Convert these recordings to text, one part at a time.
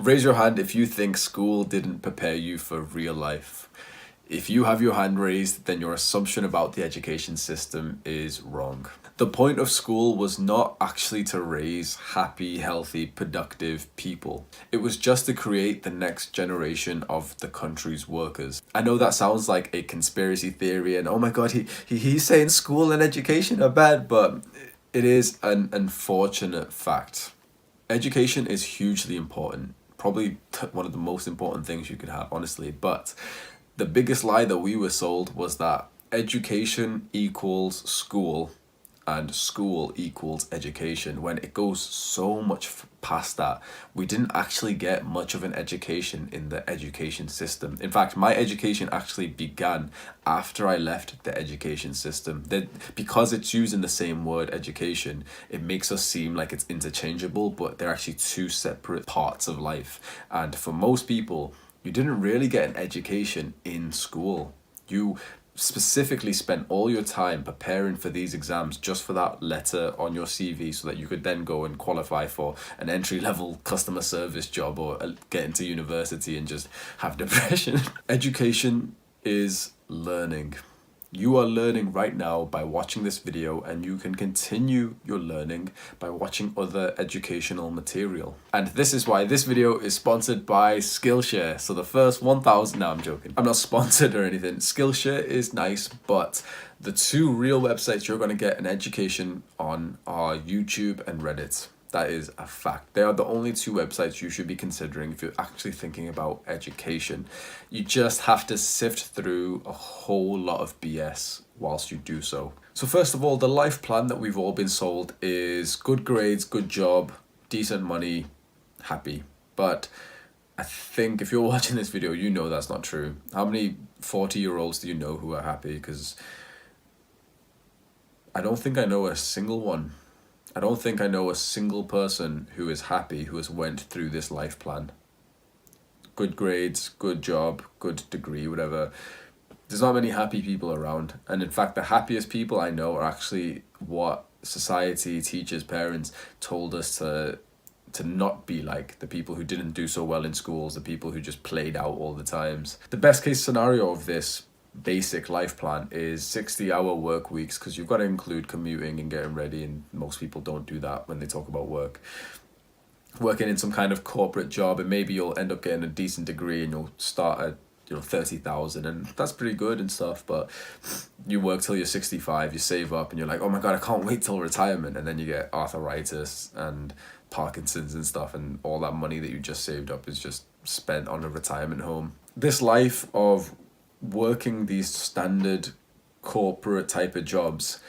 Raise your hand if you think school didn't prepare you for real life. If you have your hand raised, then your assumption about the education system is wrong. The point of school was not actually to raise happy, healthy, productive people. It was just to create the next generation of the country's workers. I know that sounds like a conspiracy theory and oh my god, he's saying school and education are bad, but it is an unfortunate fact. Education is hugely important. Probably one of the most important things you could have, honestly. But the biggest lie that we were sold was that education equals school and school equals education, when it goes so much past that. We didn't actually get much of an education in the education system. In fact, my education actually began after I left the education system. Because it's using the same word education, it makes us seem like it's interchangeable, but they're actually two separate parts of life. And for most people, you didn't really get an education in school. You specifically spent all your time preparing for these exams just for that letter on your CV so that you could then go and qualify for an entry-level customer service job or get into university and just have depression. Education is learning. You are learning right now by watching this video, and you can continue your learning by watching other educational material. And this is why this video is sponsored by Skillshare. So the first 1,000, no, I'm joking. I'm not sponsored or anything. Skillshare is nice, but the two real websites you're going to get an education on are YouTube and Reddit. That is a fact. They are the only two websites you should be considering if you're actually thinking about education. You just have to sift through a whole lot of BS whilst you do so. So first of all, the life plan that we've all been sold is good grades, good job, decent money, happy. But I think if you're watching this video, you know that's not true. How many 40-year-olds do you know who are happy? Because I don't think I know a single one. I don't think I know a single person who is happy who has went through this life plan. Good grades, good job, good degree, whatever. There's not many happy people around. And in fact, the happiest people I know are actually what society, teachers, parents told us to not be like. The people who didn't do so well in schools, the people who just played out all the times. The best case scenario of this basic life plan is 60-hour work weeks, because you've got to include commuting and getting ready, and most people don't do that when they talk about work. Working in some kind of corporate job, and maybe you'll end up getting a decent degree and you'll start at 30,000, and that's pretty good and stuff, but you work till you're 65, you save up and you're like, oh my god, I can't wait till retirement, and then you get arthritis and Parkinson's and stuff, and all that money that you just saved up is just spent on a retirement home. This life of working these standard corporate type of jobs,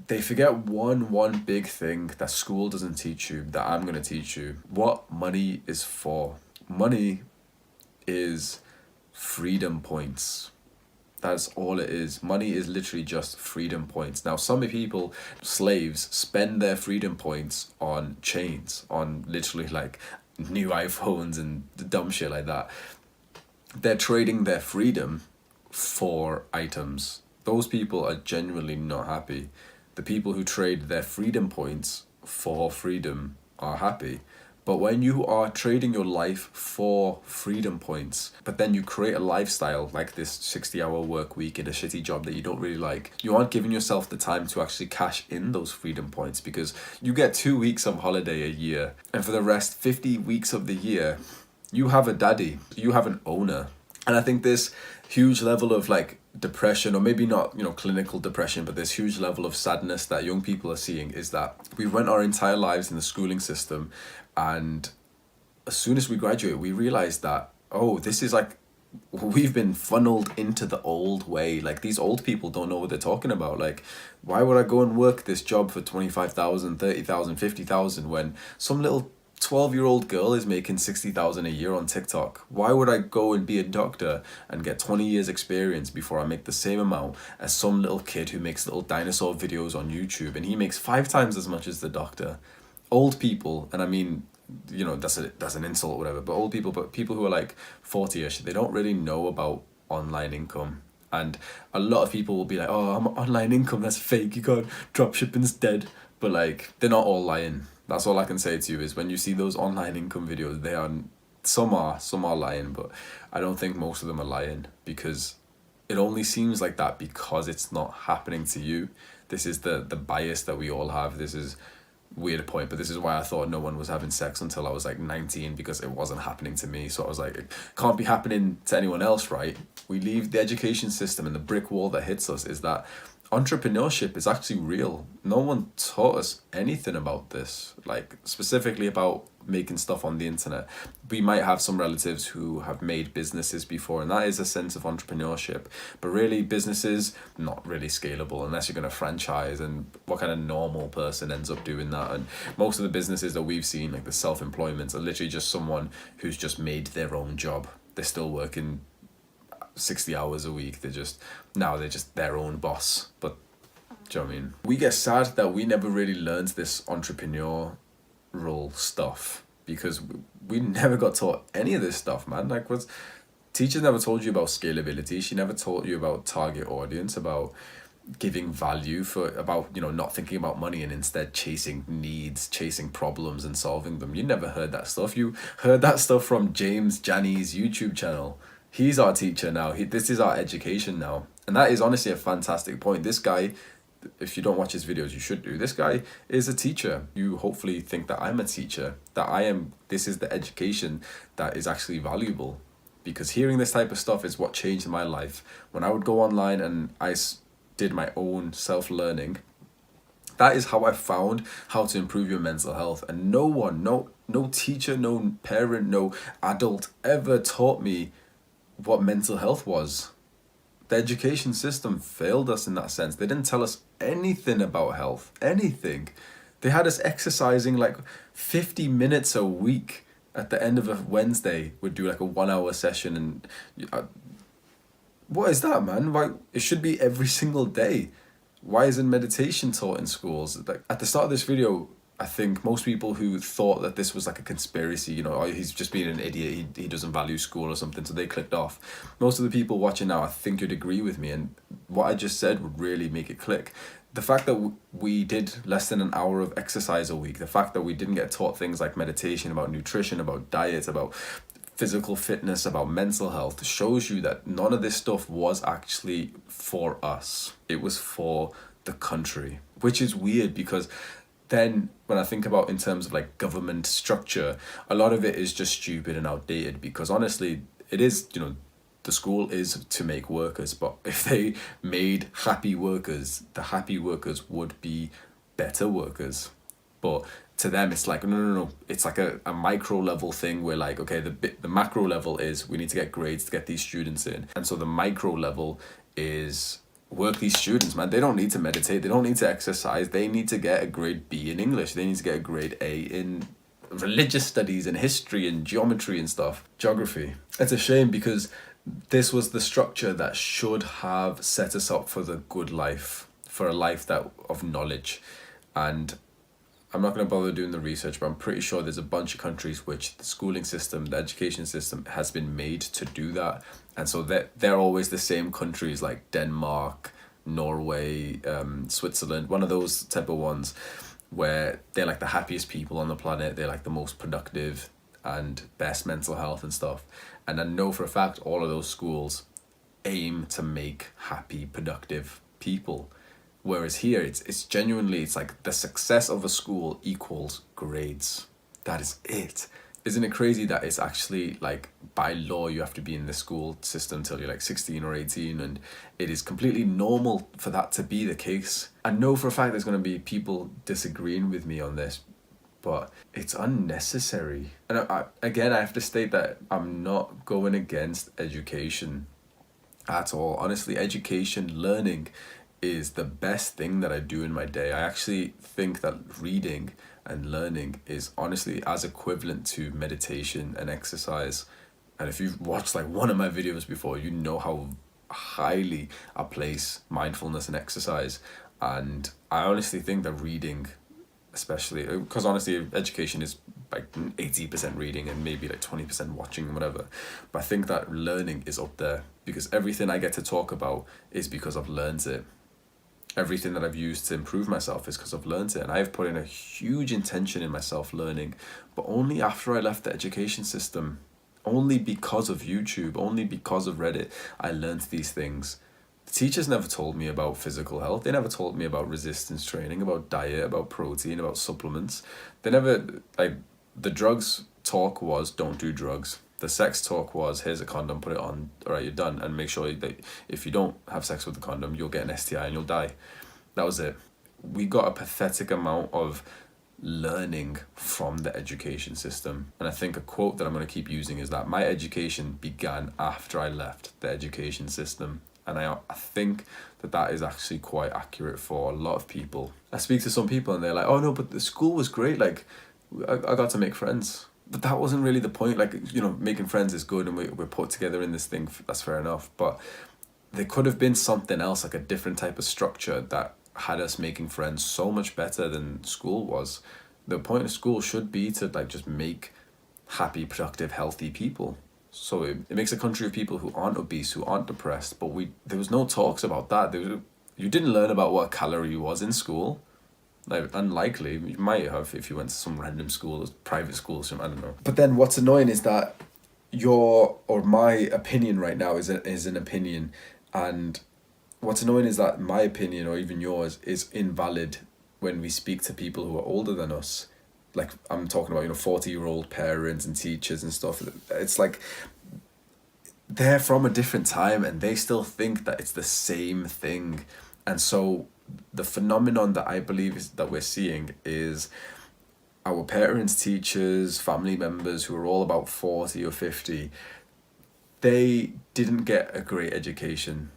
they forget one big thing that school doesn't teach you, that I'm going to teach you. What money is for. Money is freedom points. That's all it is. Money is literally just freedom points. Now, some people, slaves, spend their freedom points on chains, on literally like new iPhones and dumb shit like that. They're trading their freedom for items. Those people are genuinely not happy. The people who trade their freedom points for freedom are happy. But when you are trading your life for freedom points, but then you create a lifestyle like this 60-hour work week in a shitty job that you don't really like, you aren't giving yourself the time to actually cash in those freedom points, because you get 2 weeks of holiday a year, and for the rest 50 weeks of the year, you have a daddy, you have an owner. And I think this huge level of like depression, or maybe not, clinical depression, but this huge level of sadness that young people are seeing is that we went our entire lives in the schooling system, and as soon as we graduate, we realize that, oh, this is like, we've been funneled into the old way. Like, these old people don't know what they're talking about. Like, why would I go and work this job for 25,000, 30,000, 50,000 when some little 12-year-old girl is making 60,000 a year on TikTok? Why would I go and be a doctor and get 20 years experience before I make the same amount as some little kid who makes little dinosaur videos on YouTube, and he makes 5 times as much as the doctor? Old people, and I mean, that's an insult or whatever, but old people, but people who are like 40ish, they don't really know about online income. And a lot of people will be like, oh, I'm online income, that's fake, you got dropshipping's dead. But like, they're not all lying. That's all I can say to you, is when you see those online income videos, they are Some are lying, but I don't think most of them are lying, because it only seems like that because it's not happening to you. This is the bias that we all have. This is weird point, but this is why I thought no one was having sex until I was like 19, because it wasn't happening to me. So I was like, it can't be happening to anyone else, right? We leave the education system, and the brick wall that hits us is that entrepreneurship is actually real. No one taught us anything about this, like specifically about making stuff on the internet. We might have some relatives who have made businesses before, and that is a sense of entrepreneurship, but really businesses not really scalable unless you're going to franchise, and what kind of normal person ends up doing that? And most of the businesses that we've seen, like the self-employments, are literally just someone who's just made their own job. They're still working 60 hours a week. They're just their own boss. But do you know what I mean? We get sad that we never really learned this entrepreneurial stuff, because we never got taught any of this stuff, man. Like, what's teacher never told you about scalability. She never taught you about target audience, about giving value, about not thinking about money and instead chasing needs, chasing problems and solving them. You never heard that stuff. You heard that stuff from James Janney's YouTube channel. He's our teacher now. This is our education now. And that is honestly a fantastic point. This guy, if you don't watch his videos, you should do. This guy is a teacher. You hopefully think that I'm a teacher, this is the education that is actually valuable. Because hearing this type of stuff is what changed my life. When I would go online and I did my own self-learning, that is how I found how to improve your mental health. And no one, no teacher, no parent, no adult ever taught me what mental health was. The education system failed us in that sense. They didn't tell us anything about health, anything. They had us exercising like 50 minutes a week. At the end of a Wednesday, we'd do like a 1 hour session, and what is that, man? Why it should be every single day? Why isn't meditation taught in schools? Like, at the start of this video, I think most people who thought that this was like a conspiracy, oh, he's just being an idiot, he doesn't value school or something, so they clicked off. Most of the people watching now, I think you'd agree with me, and what I just said would really make it click. The fact that we did less than an hour of exercise a week, the fact that we didn't get taught things like meditation, about nutrition, about diet, about physical fitness, about mental health, shows you that none of this stuff was actually for us. It was for the country, which is weird, because then when I think about in terms of like government structure, a lot of it is just stupid and outdated, because honestly, it is, the school is to make workers, but if they made happy workers, the happy workers would be better workers. But to them, it's like, no. It's like a micro level thing where like, okay, the macro level is we need to get grades to get these students in. And so the micro level is work these students, man. They don't need to meditate. They don't need to exercise. They need to get a grade B in English. They need to get a grade A in religious studies and history and geometry and stuff. Geography. It's a shame, because this was the structure that should have set us up for the good life, for a life of knowledge. And I'm not going to bother doing the research, but I'm pretty sure there's a bunch of countries which the schooling system, the education system has been made to do that. And so they're always the same countries, like Denmark, Norway, Switzerland, one of those type of ones where they're like the happiest people on the planet. They're like the most productive and best mental health and stuff. And I know for a fact all of those schools aim to make happy, productive people. Whereas here, it's genuinely, it's like the success of a school equals grades. That is it. Isn't it crazy that it's actually like by law you have to be in the school system until you're like 16 or 18, and it is completely normal for that to be the case. I know for a fact there's going to be people disagreeing with me on this, but it's unnecessary. And I have to state that I'm not going against education at all. Honestly, education, learning is the best thing that I do in my day. I actually think that reading and learning is honestly as equivalent to meditation and exercise. And if you've watched like one of my videos before, you know how highly I place mindfulness and exercise. And I honestly think that reading, especially because honestly education is like 80% reading and maybe like 20% watching and whatever, but I think that learning is up there, because everything I get to talk about is because I've learned it. Everything that I've used to improve myself is because I've learned it, and I've put in a huge intention in my self-learning, but only after I left the education system. only because of YouTube, only because of Reddit, I learned these things. The teachers never told me about physical health. They never told me about resistance training, about diet, about protein, about supplements. They never, like, the drugs talk was don't do drugs. The sex talk was here's a condom, put it on, all right, you're done. And make sure that if you don't have sex with the condom, you'll get an STI and you'll die. That was it. We got a pathetic amount of learning from the education system. And I think a quote that I'm going to keep using is that my education began after I left the education system. And I think that is actually quite accurate for a lot of people. I speak to some people and they're like, oh no, but the school was great. Like, I got to make friends. But that wasn't really the point. Like, you know, making friends is good and we're put together in this thing. That's fair enough. But there could have been something else, like a different type of structure that had us making friends so much better than school was. The point of school should be to like just make happy, productive, healthy people. So it makes a country of people who aren't obese, who aren't depressed. But there was no talks about that. You didn't learn about what a calorie was in school. Like, unlikely. You might have if you went to some random school, private school, I don't know. But then what's annoying is that my opinion right now is an opinion, and what's annoying is that my opinion or even yours is invalid when we speak to people who are older than us. Like, I'm talking about, 40-year-old parents and teachers and stuff. It's like they're from a different time and they still think that it's the same thing. And so the phenomenon that I believe is that we're seeing is our parents, teachers, family members who are all about 40 or 50, they didn't get a great education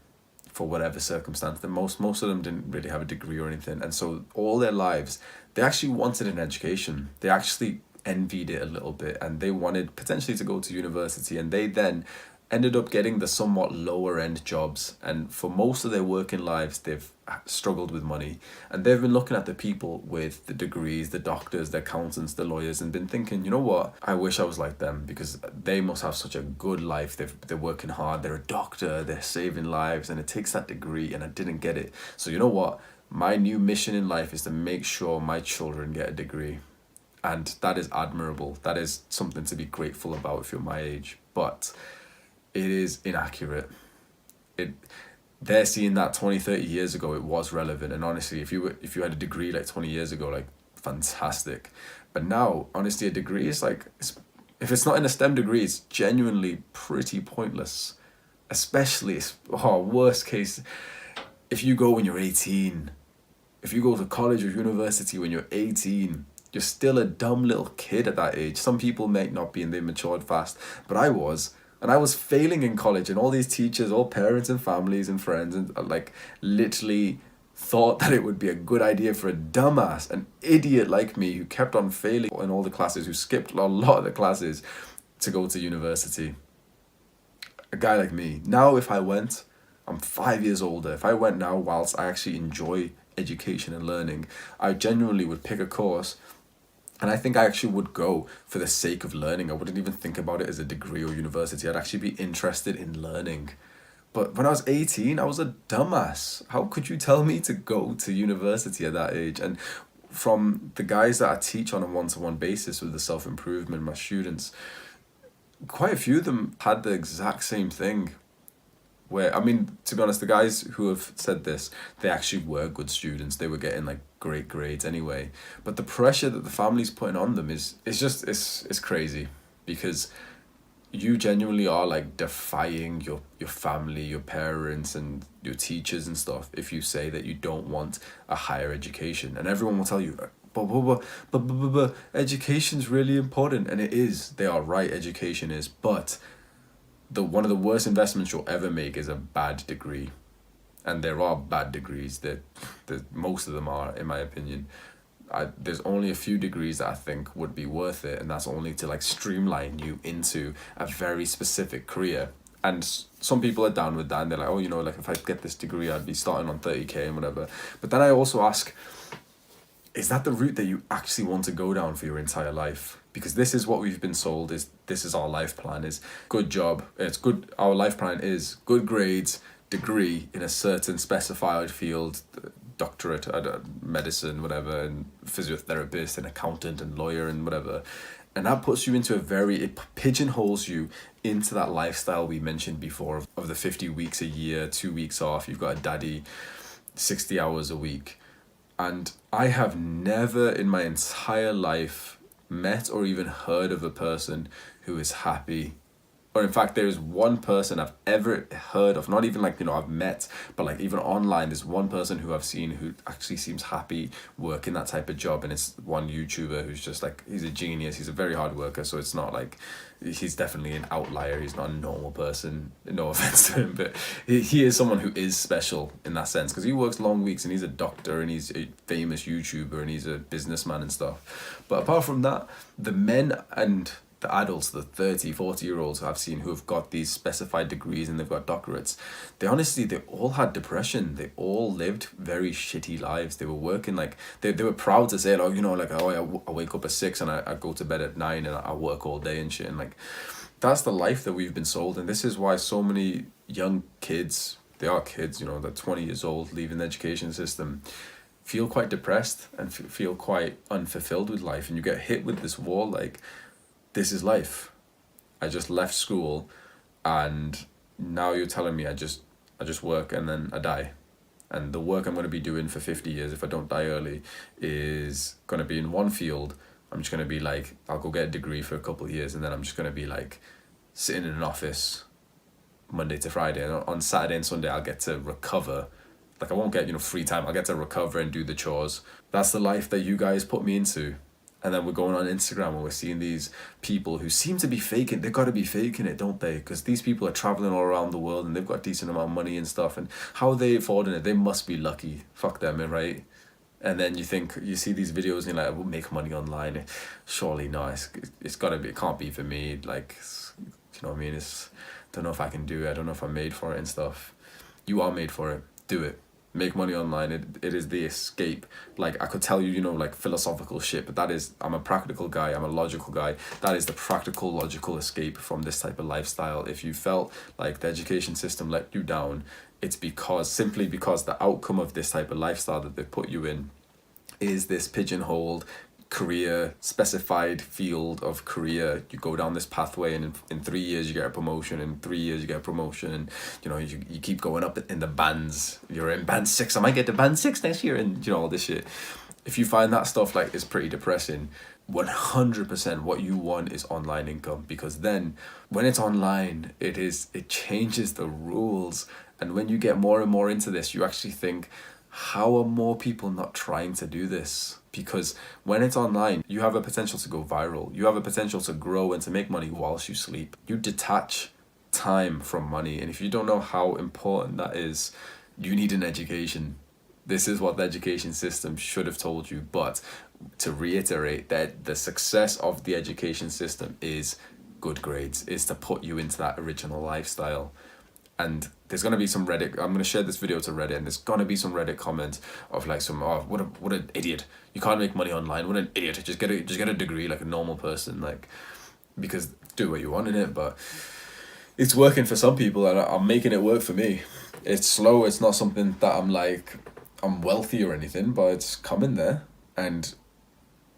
for whatever circumstance. That most of them didn't really have a degree or anything. And so all their lives, they actually wanted an education. They actually envied it a little bit and they wanted potentially to go to university, and they then ended up getting the somewhat lower end jobs, and for most of their working lives they've struggled with money, and they've been looking at the people with the degrees, the doctors, the accountants, the lawyers, and been thinking, you know what, I wish I was like them because they must have such a good life. They're working hard, they're a doctor, they're saving lives, and it takes that degree and I didn't get it. So you know what, my new mission in life is to make sure my children get a degree. And that is admirable. That is something to be grateful about if you're my age. But it is inaccurate. They're seeing that 20, 30 years ago it was relevant, and honestly, if you had a degree like 20 years ago, like, fantastic. But now, honestly, a degree is like, if it's not in a STEM degree, it's genuinely pretty pointless. Especially, worst case, if you go when you're 18, if you go to college or university when you're 18, you're still a dumb little kid at that age. Some people might not be and they matured fast, but I was. And I was failing in college, and all these teachers, all parents and families and friends, and like literally thought that it would be a good idea for a dumbass, an idiot like me who kept on failing in all the classes, who skipped a lot of the classes, to go to university. A guy like me. Now if I went, I'm 5 years older. If I went now whilst I actually enjoy education and learning, I genuinely would pick a course. And I think I actually would go for the sake of learning. I wouldn't even think about it as a degree or university. I'd actually be interested in learning. But when I was 18, I was a dumbass. How could you tell me to go to university at that age? And from the guys that I teach on a one-to-one basis with the self-improvement, my students, quite a few of them had the exact same thing. Where, I mean, to be honest, the guys who have said this, they actually were good students. They were getting like great grades anyway. But the pressure that the family's putting on them is crazy, because you genuinely are like defying your family, your parents and your teachers and stuff if you say that you don't want a higher education. And everyone will tell you, but education's really important, and it is. They are right, education is, but one of the worst investments you'll ever make is a bad degree. And there are bad degrees, that most of them are, in my opinion. There's only a few degrees that I think would be worth it, and that's only to like streamline you into a very specific career. And some people are down with that, and they're like, oh, like if I get this degree, I'd be starting on 30k and whatever. But then I also ask, is that the route that you actually want to go down for your entire life? Because this is what we've been sold, this is our life plan, is good job. It's good. Our life plan is good grades, degree in a certain specified field, doctorate, medicine, whatever, and physiotherapist and accountant and lawyer and whatever. And that puts you into it pigeonholes you into that lifestyle we mentioned before of the 50 weeks a year, 2 weeks off, you've got a daddy, 60 hours a week. And I have never in my entire life met or even heard of a person who is happy. Or in fact, there is one person I've ever heard of, not even like, I've met, but like even online, there's one person who I've seen who actually seems happy working that type of job. And it's one YouTuber who's just like, he's a genius. He's a very hard worker. So it's not like, he's definitely an outlier. He's not a normal person. No offense to him, but he is someone who is special in that sense, because he works long weeks and he's a doctor and he's a famous YouTuber and he's a businessman and stuff. But apart from that, the men and the adults, the 30, 40-year-olds I've seen who have got these specified degrees and they've got doctorates, they all had depression. They all lived very shitty lives. They were working like, they were proud to say, I wake up at 6 and I go to bed at 9 and I work all day and shit. And like, that's the life that we've been sold. And this is why so many young kids, they are kids, they're 20 years old, leaving the education system, feel quite depressed and feel quite unfulfilled with life. And you get hit with this wall, like, this is life. I just left school and now you're telling me I just work and then I die. And the work I'm going to be doing for 50 years, if I don't die early, is going to be in one field. I'm just going to be like, I'll go get a degree for a couple of years and then I'm just going to be like sitting in an office Monday to Friday. And on Saturday and Sunday, I'll get to recover. Like, I won't get, free time. I'll get to recover and do the chores. That's the life that you guys put me into. And then we're going on Instagram and we're seeing these people who seem to be faking. They've got to be faking it, don't they? Because these people are traveling all around the world and they've got a decent amount of money and stuff. And how are they affording it? They must be lucky. Fuck them, right? And then you see these videos and you're like, we'll make money online. Surely not. It's got to be, it can't be for me. Like, you know what I mean? Don't know if I can do it. I don't know if I'm made for it and stuff. You are made for it. Do it. Make money online. It is the escape. Like, I could tell you, like philosophical shit, but I'm a practical guy. I'm a logical guy. That is the practical, logical escape from this type of lifestyle. If you felt like the education system let you down, it's simply because the outcome of this type of lifestyle that they put you in is this pigeonholed career, specified field of career. You go down this pathway and in 3 years you get a promotion, in 3 years you get a promotion, and you keep going up in the bands. You're in band 6, I might get to band 6 next year, and all this shit. If you find that stuff like is pretty depressing, 100% what you want is online income, because then when it's online, it changes the rules. And when you get more and more into this, you actually think, how are more people not trying to do this? Because when it's online, you have a potential to go viral. You have a potential to grow and to make money whilst you sleep. You detach time from money. And if you don't know how important that is, you need an education. This is what the education system should have told you. But to reiterate, that the success of the education system is good grades, is to put you into that original lifestyle. And there's going to be some Reddit, I'm going to share this video to Reddit, and there's going to be some Reddit comments of like what an idiot. You can't make money online. What an idiot. Just get a degree like a normal person, like, because do what you want in it. But it's working for some people and I'm making it work for me. It's slow. It's not something that I'm wealthy or anything, but it's coming there. And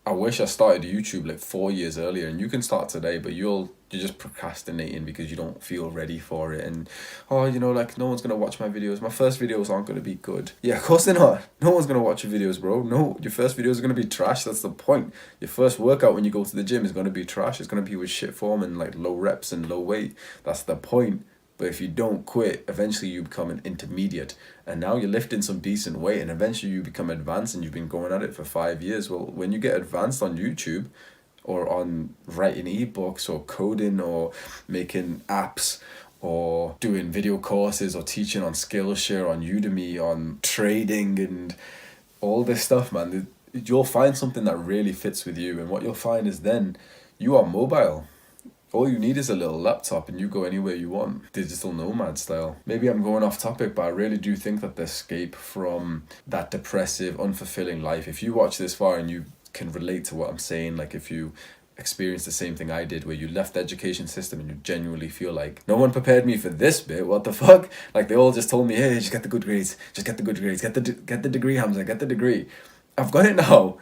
I wish I started YouTube like 4 years earlier, and you can start today, but you're just procrastinating because you don't feel ready for it. And like, no one's gonna watch my videos. My first videos aren't gonna be good. Yeah, of course they're not. No one's gonna watch your videos, bro. No, your first videos are gonna be trash. That's the point. Your first workout when you go to the gym is gonna be trash. It's gonna be with shit form and like low reps and low weight. That's the point. But if you don't quit, eventually you become an intermediate. And now you're lifting some decent weight, and eventually you become advanced, and you've been going at it for 5 years. Well, when you get advanced on YouTube or on writing ebooks or coding or making apps or doing video courses or teaching on Skillshare, on Udemy, on trading and all this stuff, man, you'll find something that really fits with you. And what you'll find is then you are mobile. All you need is a little laptop and you go anywhere you want. Digital nomad style. Maybe I'm going off topic, but I really do think that the escape from that depressive, unfulfilling life, if you watch this far and you can relate to what I'm saying, like if you experience the same thing I did, where you left the education system and you genuinely feel like, no one prepared me for this bit, what the fuck? Like they all just told me, hey, just get the good grades, get the degree, Hamza, get the degree. I've got it now.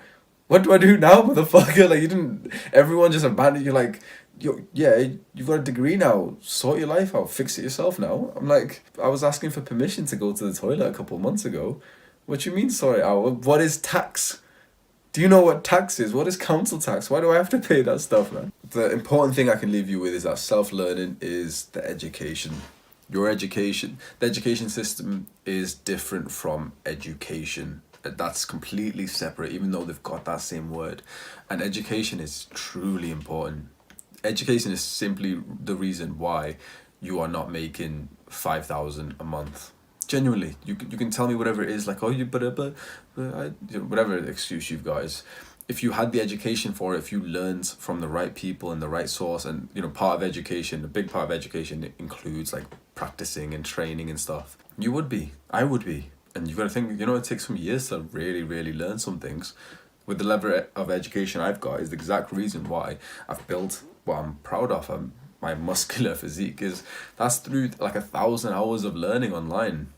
What do I do now, motherfucker? Like, you didn't, everyone just abandoned you, like, yeah, you've got a degree now, sort your life out, fix it yourself now. I'm like, I was asking for permission to go to the toilet a couple of months ago. What do you mean sort it out? What is tax? Do you know what tax is? What is council tax? Why do I have to pay that stuff, man? The important thing I can leave you with is that self-learning is the education. Your education, the education system is different from education. That's completely separate, even though they've got that same word. And education is truly important. Education is simply the reason why you are not making 5,000 a month. Genuinely, you can tell me whatever it is, like, oh, whatever excuse you've got is, if you had the education for it, if you learned from the right people and the right source, and part of education, a big part of education includes like practicing and training and stuff. I would be, and you've got to think, it takes some years to really, really learn some things. With the level of education I've got is the exact reason why I've built what I'm proud of. My muscular physique that's through like 1,000 hours of learning online.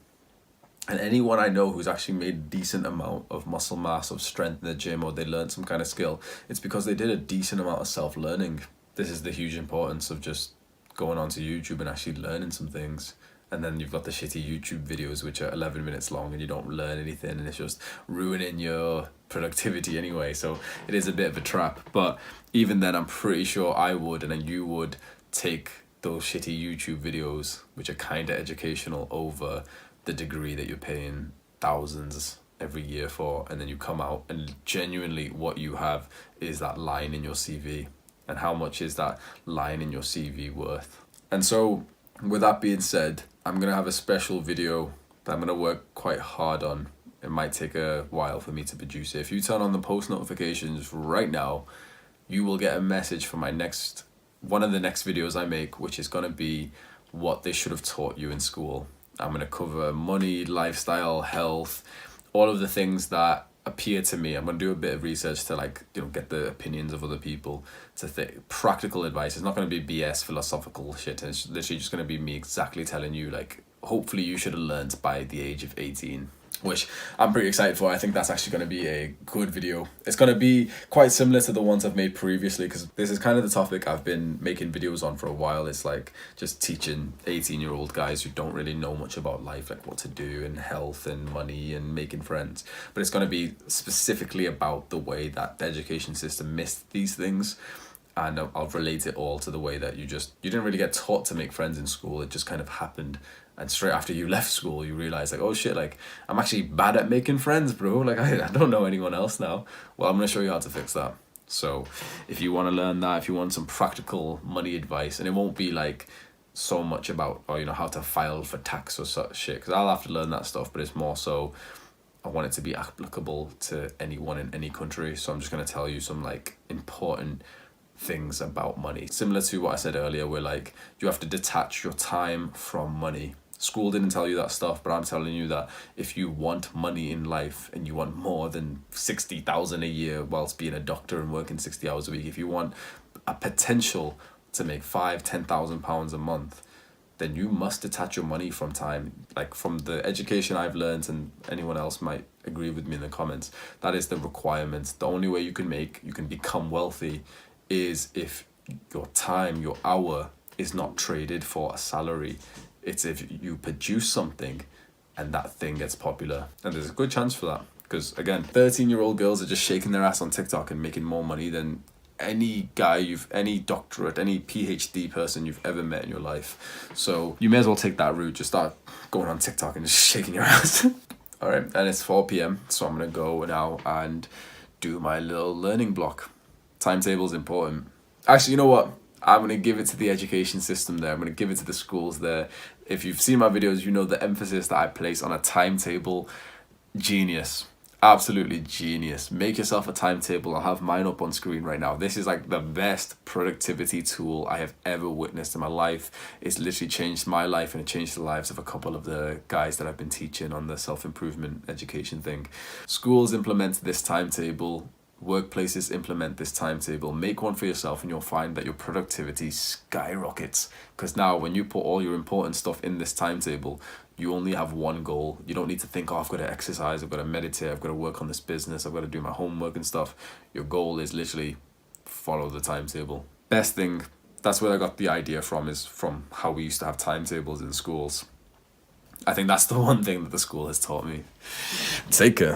And anyone I know who's actually made a decent amount of muscle mass, of strength in the gym, or they learned some kind of skill, it's because they did a decent amount of self-learning. This is the huge importance of just going onto YouTube and actually learning some things. And then you've got the shitty YouTube videos which are 11 minutes long and you don't learn anything, and it's just ruining your productivity anyway. So it is a bit of a trap. But even then, I'm pretty sure I would, and then you would, take those shitty YouTube videos, which are kind of educational, over the degree that you're paying thousands every year for, and then you come out and genuinely what you have is that line in your CV. And how much is that line in your CV worth? And so, with that being said, I'm going to have a special video that I'm going to work quite hard on. It might take a while for me to produce it. If you turn on the post notifications right now, you will get a message for one of the next videos I make, which is going to be what they should have taught you in school. I'm going to cover money, lifestyle, health, all of the things that appear to me. I'm going to do a bit of research to get the opinions of other people, to practical advice. It's not going to be BS philosophical shit. It's literally just going to be me exactly telling you, like, hopefully you should have learned by the age of 18. Which I'm pretty excited for. I think that's actually going to be a good video. It's going to be quite similar to the ones I've made previously, because this is kind of the topic I've been making videos on for a while. It's like just teaching 18-year-old guys who don't really know much about life, like what to do and health and money and making friends. But it's going to be specifically about the way that the education system missed these things. And I'll relate it all to the way that you didn't really get taught to make friends in school. It just kind of happened. And straight after you left school, you realize, like, oh shit, like, I'm actually bad at making friends, bro. Like, I don't know anyone else now. Well, I'm going to show you how to fix that. So if you want to learn that, if you want some practical money advice, and it won't be like so much about, how to file for tax or such shit, because I'll have to learn that stuff, but it's more so I want it to be applicable to anyone in any country. So I'm just going to tell you some like important things about money. Similar to what I said earlier, where like you have to detach your time from money. School didn't tell you that stuff, but I'm telling you that if you want money in life and you want more than 60,000 a year whilst being a doctor and working 60 hours a week, if you want a potential to make £10,000 a month, then you must detach your money from time. Like, from the education I've learned, and anyone else might agree with me in the comments, that is the requirement. The only way you can become wealthy is if your time, your hour is not traded for a salary. It's if you produce something and that thing gets popular. And there's a good chance for that. Because again, 13-year-old girls are just shaking their ass on TikTok and making more money than any doctorate, any PhD person you've ever met in your life. So you may as well take that route. Just start going on TikTok and just shaking your ass. All right, and it's 4 p.m. So I'm going to go now and do my little learning block. Timetable is important. Actually, you know what? I'm going to give it to the education system there. I'm going to give it to the schools there. If you've seen my videos, you know the emphasis that I place on a timetable. Genius. Absolutely genius. Make yourself a timetable. I'll have mine up on screen right now. This is like the best productivity tool I have ever witnessed in my life. It's literally changed my life, and it changed the lives of a couple of the guys that I've been teaching on the self-improvement education thing. Schools implement this timetable Workplaces implement this timetable. Make one for yourself and you'll find that your productivity skyrockets. Because now when you put all your important stuff in this timetable, you only have one goal. You don't need to think, oh, I've got to exercise, I've got to meditate, I've got to work on this business, I've got to do my homework and stuff. Your goal is literally follow the timetable. Best thing, that's where I got the idea from, is from how we used to have timetables in schools. I think that's the one thing that the school has taught me. Take care.